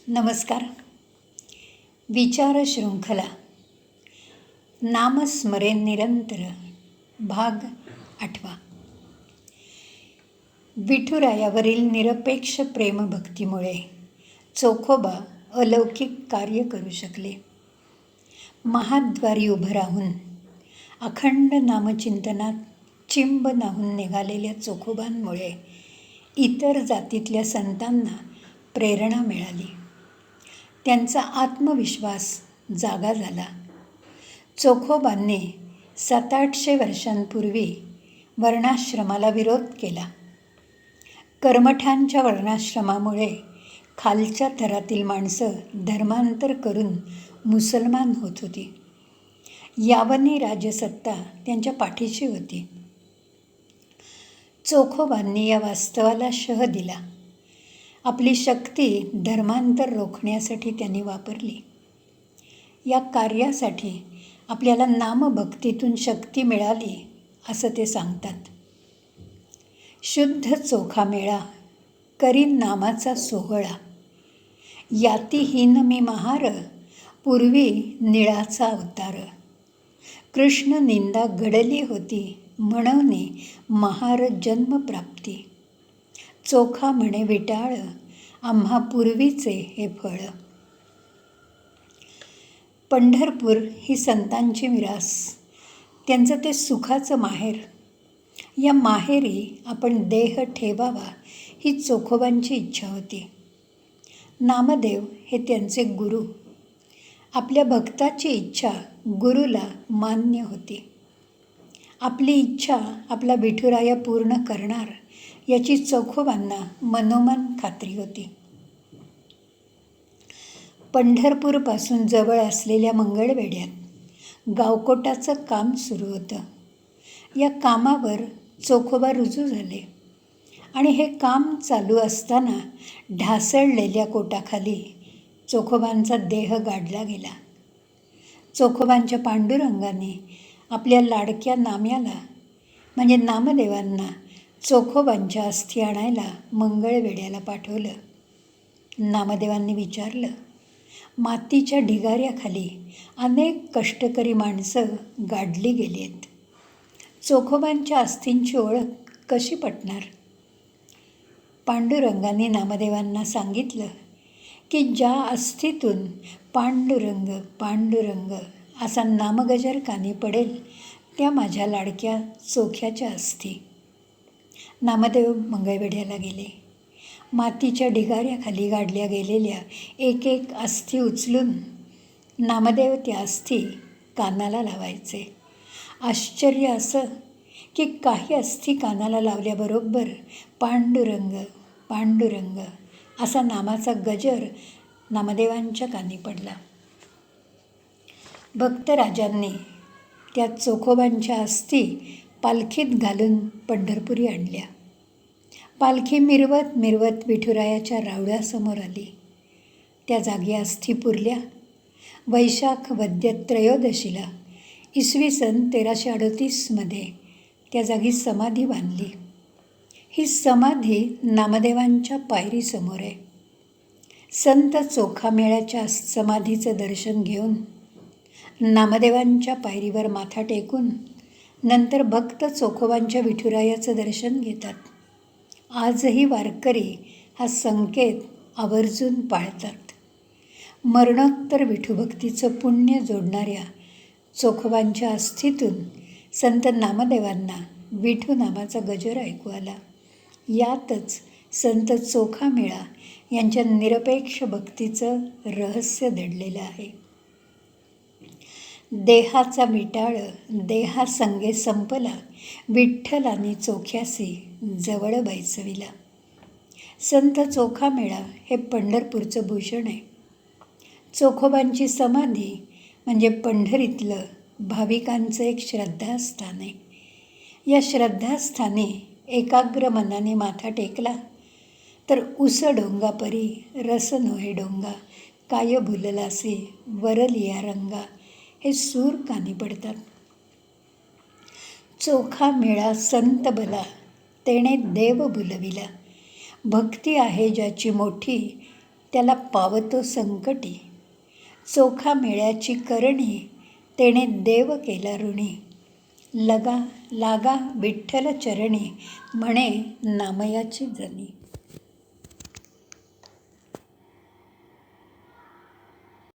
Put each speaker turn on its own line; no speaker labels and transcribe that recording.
नमस्कार. विचार शृंखला नामस्मरे निरंतर भाग 8. विठुरायावरील निरपेक्ष प्रेमभक्तीमुळे चोखोबा अलौकिक कार्य करू शकले. महाद्वारी उभं राहून अखंड नामचिंतनात चिंब नाहून निघालेल्या चोखोबांमुळे इतर जातीतल्या संतांना प्रेरणा मिळाली. त्यांचा आत्मविश्वास जागा झाला. चोखोबांनी 700-800 वर्षांपूर्वी वर्णाश्रमाला विरोध केला. कर्मठांच्या वर्णाश्रमामुळे खालच्या थरातील माणसं धर्मांतर करून मुसलमान होत होती. यावनी राजसत्ता त्यांच्या पाठीशी होती. चोखोबांनी या वास्तवाला शह दिला. आपली शक्ती धर्मांतर रोखण्यासाठी त्यांनी वापरली. या कार्यासाठी आपल्याला नामभक्तीतून शक्ती मिळाली असं ते सांगतात. शुद्ध चोखा मेळा करी नामाचा सोहळा, यातीहीन मी महार पूर्वी निळाचा अवतार. कृष्ण निंदा घडली होती म्हणवने महार जन्मप्राप्ती. चोखा म्हणे विटाळ आम्हा पूर्वीचे हे फळ. पंढरपूर ही संतांची मिरास, त्यांचं ते सुखाचं माहेर. या माहेरी आपण देह ठेवावा ही चोखोबांची इच्छा होती. नामदेव हे त्यांचे गुरु. आपल्या भक्ताची इच्छा गुरुला मान्य होती. आपली इच्छा आपला विठुराया पूर्ण करणार याची चोखोबांना मनोमन खात्री होती. पंढरपूरपासून जवळ असलेल्या मंगळवेढ्यात गावकोटाचं काम सुरू होतं. या कामावर चोखोबा रुजू झाले आणि हे काम चालू असताना ढासळलेल्या कोटाखाली चोखोबांचा देह गाडला गेला. चोखोबांच्या पांडुरंगाने आपल्या लाडक्या नाम्याला म्हणजे नामदेवांना चोखोबांच्या अस्थी आणायला मंगळवेढ्याला पाठवलं. नामदेवांनी विचारलं, मातीच्या ढिगाऱ्याखाली अनेक कष्टकरी माणसं गाडली गेली आहेत. चोखोबांच्या अस्थींची ओळख कशी पटणार? पांडुरंगाने नामदेवांना सांगितलं की ज्या अस्थीतून पांडुरंग पांडुरंग असा नामगजर कानी पडेल त्या माझ्या लाडक्या चोख्याच्या अस्थी. नामदेव मंगळवेढ्याला गेले. मातीच्या ढिगाऱ्याखाली गाडल्या गेलेल्या एक एक अस्थी उचलून नामदेव त्या अस्थी कानाला लावायचे. आश्चर्य असं की काही अस्थी कानाला लावल्याबरोबर पांडुरंग पांडुरंग असा नामाचा गजर नामदेवांच्या कानी पडला. भक्तराजांनी त्या चोखोबांच्या अस्थी पालखीत घालून पंढरपुरी आणल्या. पालखी मिरवत मिरवत विठुरायाच्या रावळ्यासमोर आली. त्या जागी अस्थी पुरल्या. वैशाख वद्य त्रयोदशीला इसवी सन 1338 त्या जागी समाधी बांधली. ही समाधी नामदेवांच्या पायरीसमोर आहे. संत चोखामेळ्याच्या समाधीचं दर्शन घेऊन नामदेवांच्या पायरीवर माथा टेकून नंतर भक्त चोखोबांच्या विठुरायाचं दर्शन घेतात. आजही वारकरी हा संकेत आवर्जून पाळतात. मरणोत्तर विठुभक्तीचं पुण्य जोडणाऱ्या चोखोबांच्या अस्थीतून संत नामदेवांना विठू नामाचा गजर ऐकू आला. यातच संत चोखामेळा यांच्या निरपेक्ष भक्तीचं रहस्य दडलेलं आहे. देहाचा विटाळ देहासंगे संपला, विठ्ठलानी चोख्यासी जवळ बैसविला. संत चोखामेळा हे पंढरपूरचं भूषण आहे. चोखोबांची समाधी म्हणजे पंढरीतलं भाविकांचं एक श्रद्धास्थान आहे. या श्रद्धास्थानी एकाग्र मनाने माथा टेकला तर उस डोंगा परी रस नोहे डोंगा, काय भुललासे वरलिया रंगा हे सूर कानी पडतात. चोखा मेळा संत बला तेणे देव बुलविला. भक्ती आहे ज्याची मोठी त्याला पावतो संकटी. चोखा मेळ्याची करणी तेणे देव केला ऋणी. लागा विठ्ठल चरणी म्हणे नामयाची जनी.